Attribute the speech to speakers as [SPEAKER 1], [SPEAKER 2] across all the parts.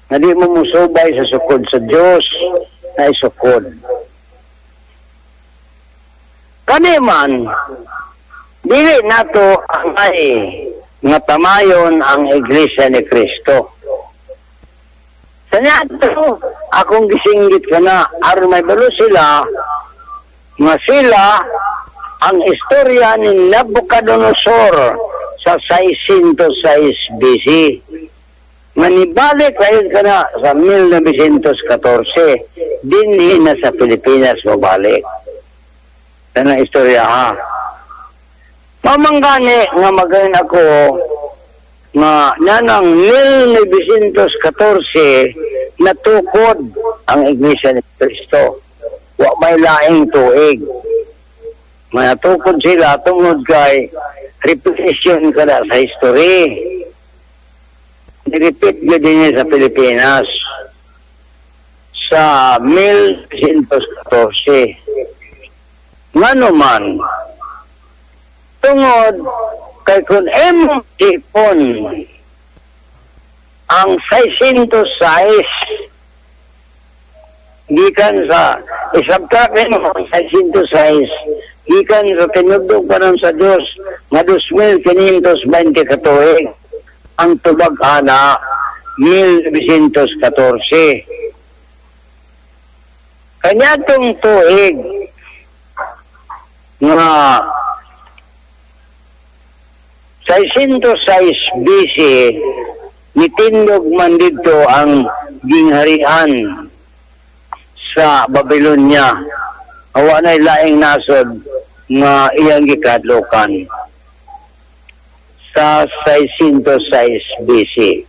[SPEAKER 1] na di mo musubay sa sukod sa Diyos ay sukod. Kani man, dili nato ang ay nga tamayon ang Iglesia ni Kristo. Sa nato, akong gisinggit ka na, aron may balo sila, nga sila ang istorya ni Nabucodonosor sa 606 BC. Manibalik kayo ka na sa 1914, dinhi na sa Pilipinas mabalik. Yan ang istorya ha. Pamanggani nga magayon ako nga nanang 1914 natukod ang Iglesia ni Kristo. Wa may laing tuig. Matukod sila tungod kay repetition kada sa history. Nirepeat ko din sa Pilipinas sa 1914. Ngano man, tungod kay kung ipon ang 606 gikan sa isabtakin mo 606 gikan sa tinudog pa nun sa Diyos nga 2,520 katuig ang tubag-ana 1914. Kanyatong tuig nga 606 BC nitindog man dito ang gingharian sa Babilonia. Awa na'y laing nasod nga iyang gikadlokan sa 606 BC.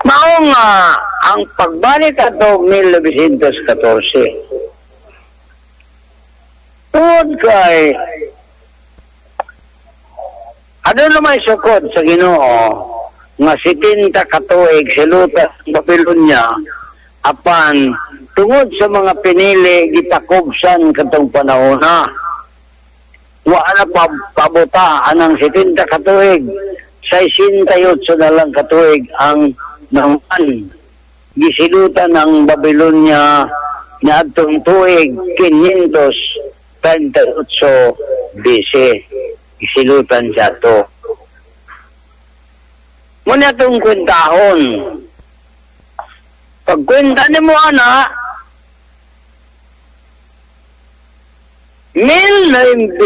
[SPEAKER 1] Mao nga ang pagbalik ato 1914. Tungod kay ano naman sukod sa Ginoo nga 70 katuig silutas Babilonia apan tungod sa mga pinili gitakubsan katong panahona. Wa na pabuta anang 70 katuig 68 na lang katuig ang naman gisilutan ng Babilonia na atong tuig 538 BC. Isilutan siya to. Muna itong kwentahon. Pagkwenta ni mo, ana, 1982.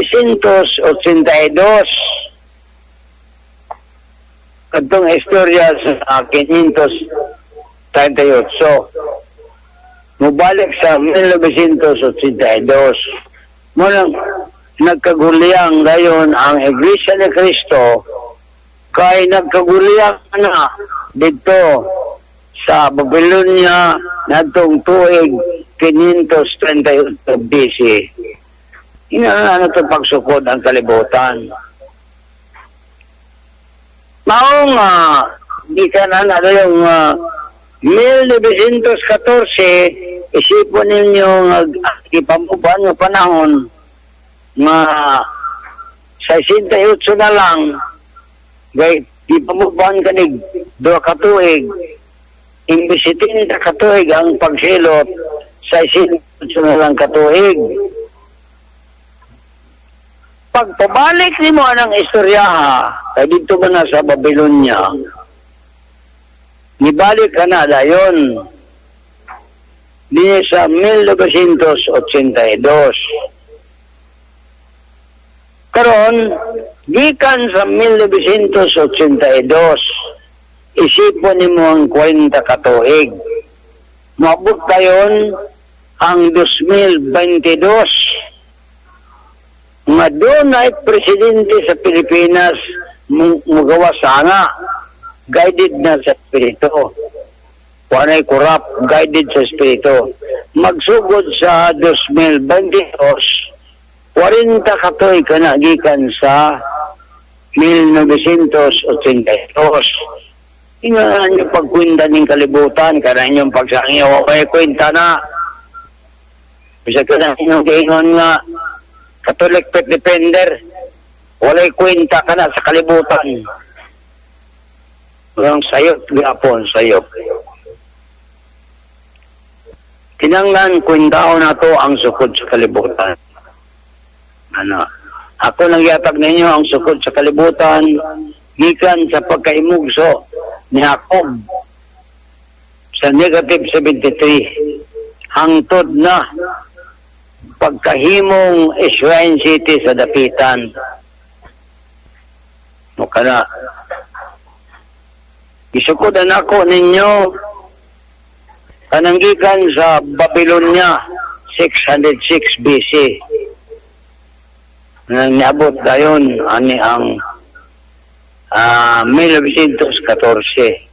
[SPEAKER 1] Itong istorya sa 538. Mubalik sa 1982. Muna nagkaguliang gayon ang Iglesia ni Kristo kay nagkaguliang na dito sa Babilonia na itong tuig 538 BC. Inaano ito pagsukod ang kalibutan. Mao nga, di ka na yung 1914, isipon ninyo gipamub-an ng panahon nga 68 na lang gay gipamub-an kanig 2 katuig imbis 70 katuig ang pagsilot 68 na lang katuig. Pagpabalik ni mo anang istorya kay dito ba na sa Babilonia nibalik ka na dayon di sa 1982. Karon, gikan sa 1982, isipon ni mo ang 40 katuig. Maabot tayon ang 2022. Nga doon ay presidente sa Pilipinas magawa sana, guided na sa Espiritu. Wanay kurap, guided sa Espiritu. Magsugod sa 2022, 40 katoy ka na gikan sa 1982. Ingaan yung pagkwinta ng kalibutan, kanang yung pagsangyaw, may kwenta na. Bisa ka na yung kaingon nga, Catholic pet defender, walay kwenta ka na sa kalibutan. Ang sayop, gapon, sayop. Kinanglan, kwentaon na to ang sukod sa kalibutan. Ano? Ako nang gihatag ninyo ang sukod sa kalibutan, gikan sa pagkahimugso ni Ayaw'g sa negative 73. Hangtod na pagkahimong Shrine City sa Dapitan. Mukha na. Gisukod ang nako ninyo kananggikan sa Babilonia 606 BC. Nang mi-abot dayon ani ang 1914.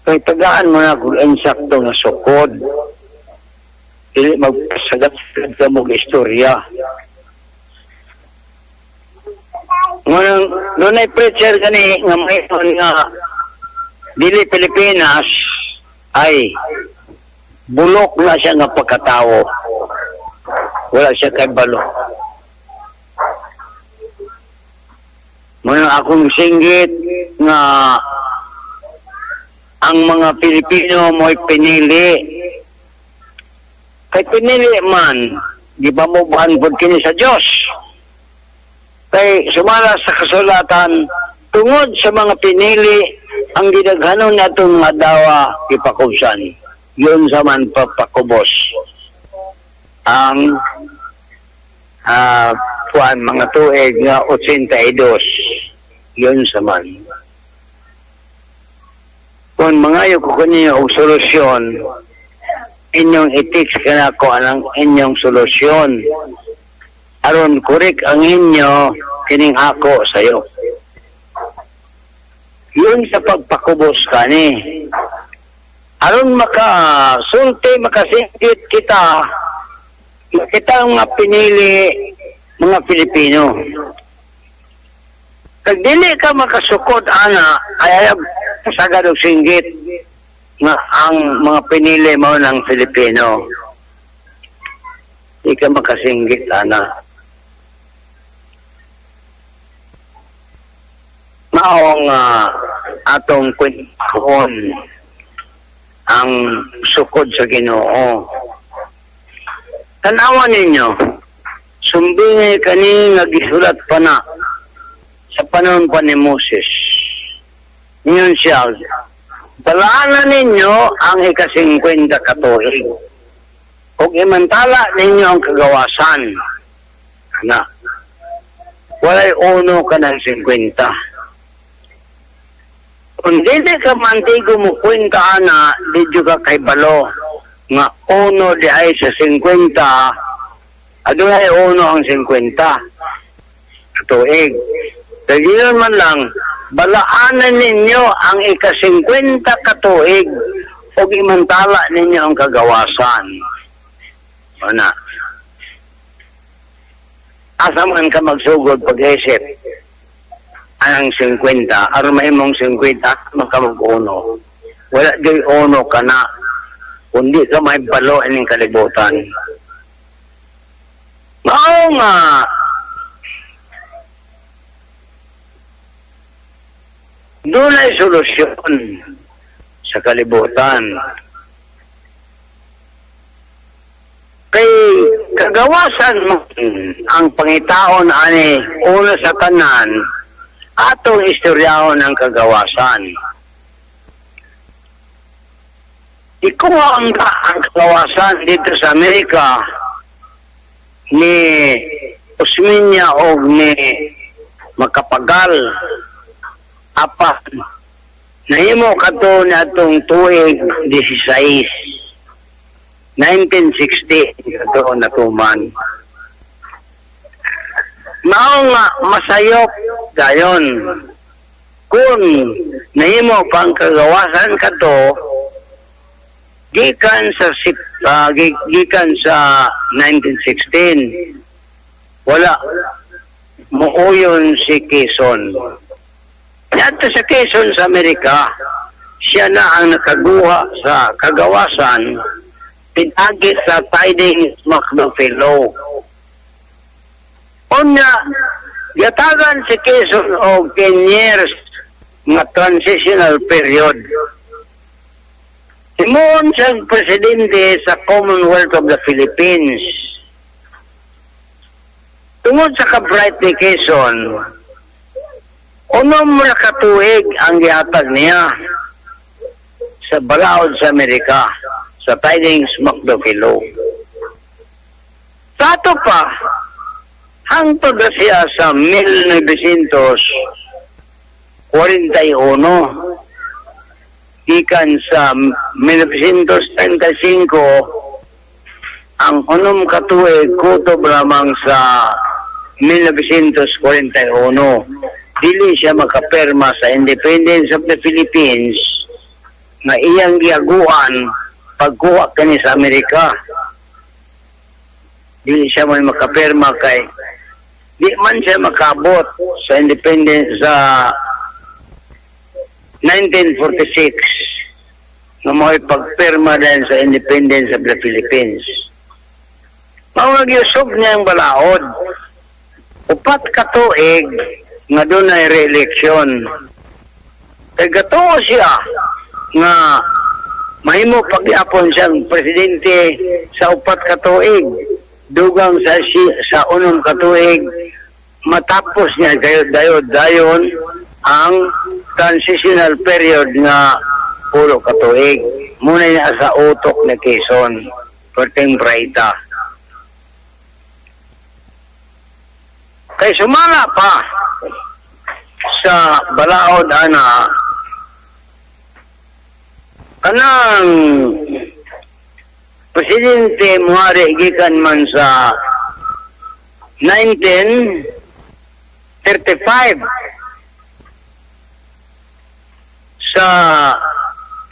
[SPEAKER 1] Kaya tagaan mo na kung insakto na sukod. Dili magpasagad-sagad ka mong istorya. Ngunang dunay preacher gani nga mayroon nga dili Pilipinas ay bulok na siya nga pagkatao. Wala siya kay balo. Ngunang akong singgit nga ang mga Pilipino mo'y pinili. Kay pinili man, gipamub-an pod kini sa Dios. Kay sumala sa kasulatan, tungod sa mga pinili, ang gidaghanon natong madawa ipakubsan. Gi-unsa man papakubos. Ang mga tuig nga 82. Gi-unsa man. Kung mangayo ko kanina og solusyon, inyong i-teach ka na ko anang inyong solusyon. Aron korek ang inyo, kining ako sa'yo. Yun sa pagpakubos ka ni. Aron makasulti, makasingkit kita ang mga pinili mga Pilipino. Pag dili ka makasukod, ana, ay pasagad og singgit nga ang mga pinili mo ng Pilipino. Di ka makasinggit, ana. Maong atong kwentahon ang sukod sa Ginoo. Tan-awa ninyo, sumbingay kani nga gisulat pa na sa panahon pa ni Moses. Ngayon siya, Bala-ana ninyo ang ika-50 katuig. Kung imantala ninyo ang kagawasan, na, walay uno ka ng 50. Kung dili ka mantigo mo kwenta ana, didyo ka kay balo, nga uno di ay sa 50, adunay uno ang 50 katuig. Kaya man lang, balaanan ninyo ang ika-50 katuig o imantala ninyo ang kagawasan. Ana. Asa man ka magsugod pag-isip ang 50, aron mahimong 50, makamag-uno. Wala di uno ka na, kundi ka may balo ining kalibutan. Mao nga, dunay solusyon sa kalibutan. Kay kagawasan mo ang pangitaon ani una sa tanan atong istoryahon ang kagawasan. Ikuha ang kagawasan dito sa Amerika ni Usminya o ni Makapagal apat nahimo kato na atong tuig 16 1960 kato na tuman. Mao nga masayop dayon kung nahimo pang kagawasan kato gikan sa 1916 wala muuyon si Quezon. Yato sa Quezon sa Amerika, siya na ang nakaguha sa kagawasan pinagi sa tidings Macdofilo. Una, Gihatagan si Quezon og 10 years nga transitional period. Himuon siyang presidente sa Commonwealth of the Philippines. Tungod sa ka-bright ni Quezon, unom na katuig ang gihatag niya sa balaod sa Amerika, sa tidings Macdokilo. Sa ato pa, hangtod na siya sa 1941, gikan sa 1935, ang unom katuig kutob lamang sa 1941. Dili siya makapirma sa independence of the Philippines na iyang giaguan pagkuha kani sa Amerika. Dili siya may makapirma kay di man siya makabot sa independence sa 1946 na may pagpirma din sa independence of the Philippines. Mawag-yusog niya ang balaod. Upat katuig nga dunay re-election. Kaya gatuo siya nga mahimo pagyapon siyang presidente sa upat katuig. Dugang sa unong katuig, matapos niya dayon ang transitional period nga pulo katuig. Muna niya sa utok na Quezon, Perteng Braita. Kay sumala pa sa balaod ana kanang presidente muhari gikan man sa 1935 sa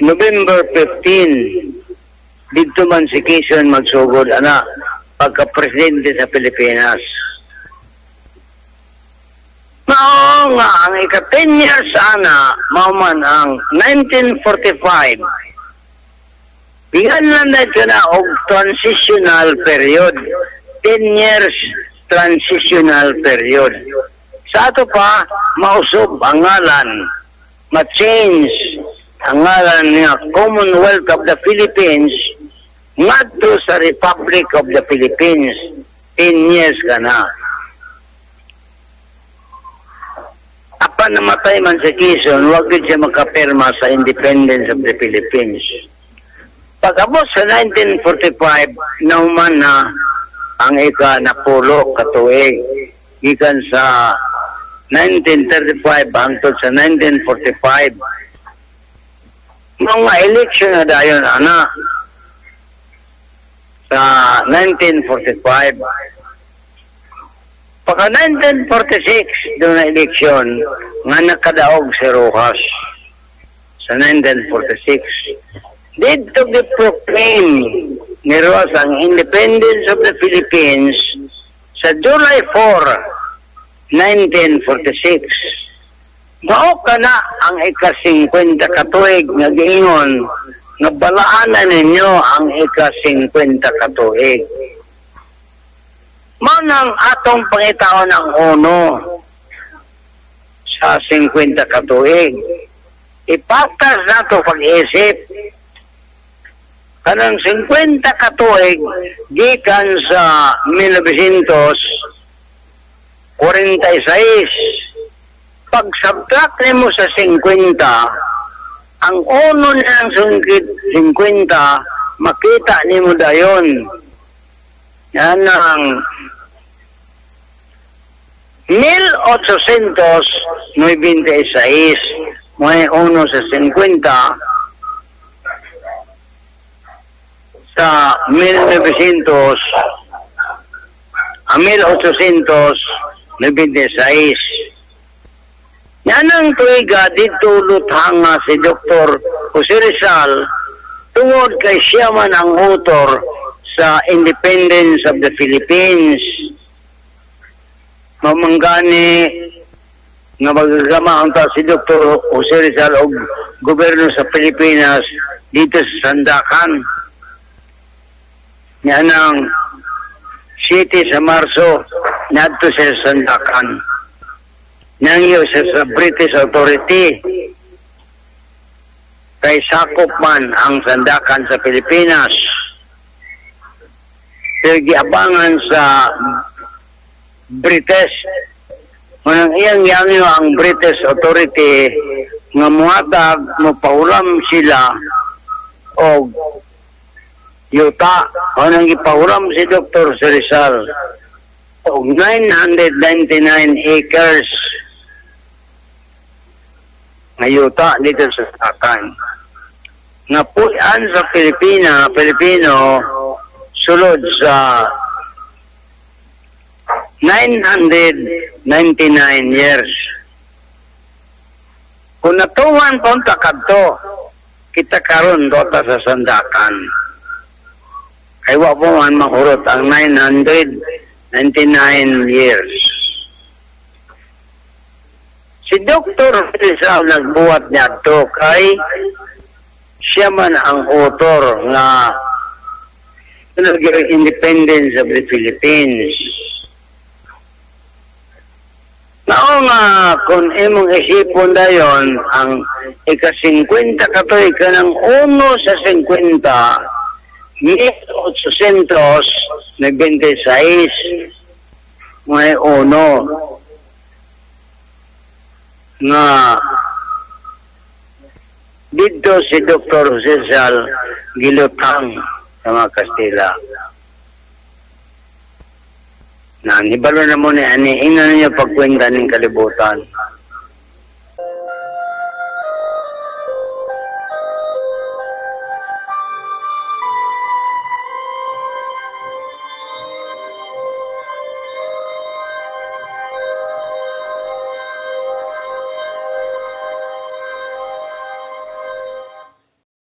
[SPEAKER 1] November 15 dito man si Quezon magsugod ana pagka-presidente sa Pilipinas. Mao nga ang ika-10 years ana mao man ang 1945. Bigyan lang na ito na og transitional period. 10 years transitional period. Sa ato pa, mausob ang ngalan, ma-change ang ngalan niya Commonwealth of the Philippines ngadto sa Republic of the Philippines. 10 years ka na. Apan namatay man sa Quezon, wag siya makapirma sa independence of the Philippines. Pag-abot sa 1945, nauman na ang ika-napulo katuig. Gikan sa 1935 hangtod sa 1945. Mga eleksyon na dayon, ana, sa 1945. Pagka 1946, doon na eleksyon, nga nakadaog si Rojas sa 1946. Dito gi-proclaim ni Rojas ang independence of the Philippines sa July 4, 1946. Mao ka na ang ika-50 katuig nga giingon nga Bala-ana ninyo ang ika-50 katuig. Mao nang atong pangitaon ang uno sa 50 katuig. Ipatas na ito pag-isip. Kanang 50 katuig gikan sa 1946. Pag subtract mo sa 50, ang uno ng 50 makita nimo dayon. Yan ang 1896 may uno sa 50 sa 1896. Yan ang tuiga dito luthanga si Dr. Jose Rizal tungod kay siya man ang author sa independence of the Philippines. Mamanggani nga magagama ang si Dr. Jose Rizal o gobyerno sa Pilipinas dito sa Sandakan. Yan ang 7 sa Marso, nadto sa Sandakan. nangyo sa British authority. Kay sakop man ang sandakan sa Pilipinas. Pero giabangan sa British. Manang iyang yangyo ang British authority nga muhatag mapaulam sila o yuta o nang ipaulam si Dr. Rizal o 999 acres nga yuta dito sa Taga-an. Nga puyan sa Pilipino sulod sa 999 years. Kung natuwan pa ang takadto, kita karon dota sa sandakan. Kay wa po man mahurot ang 999 years. Si Dr. Rizal nagbuhat niya to kay siya man ang author nga independence of the Philippines. Nao nga kung imong isipon dayon ang ika-50 katoy ka ng 1 sa 50 1826 may 1 nga dito si Dr. Rizal gilutang sa mga Kastila. Nibalo na mo ni ina niya pagkwenta ng kalibutan.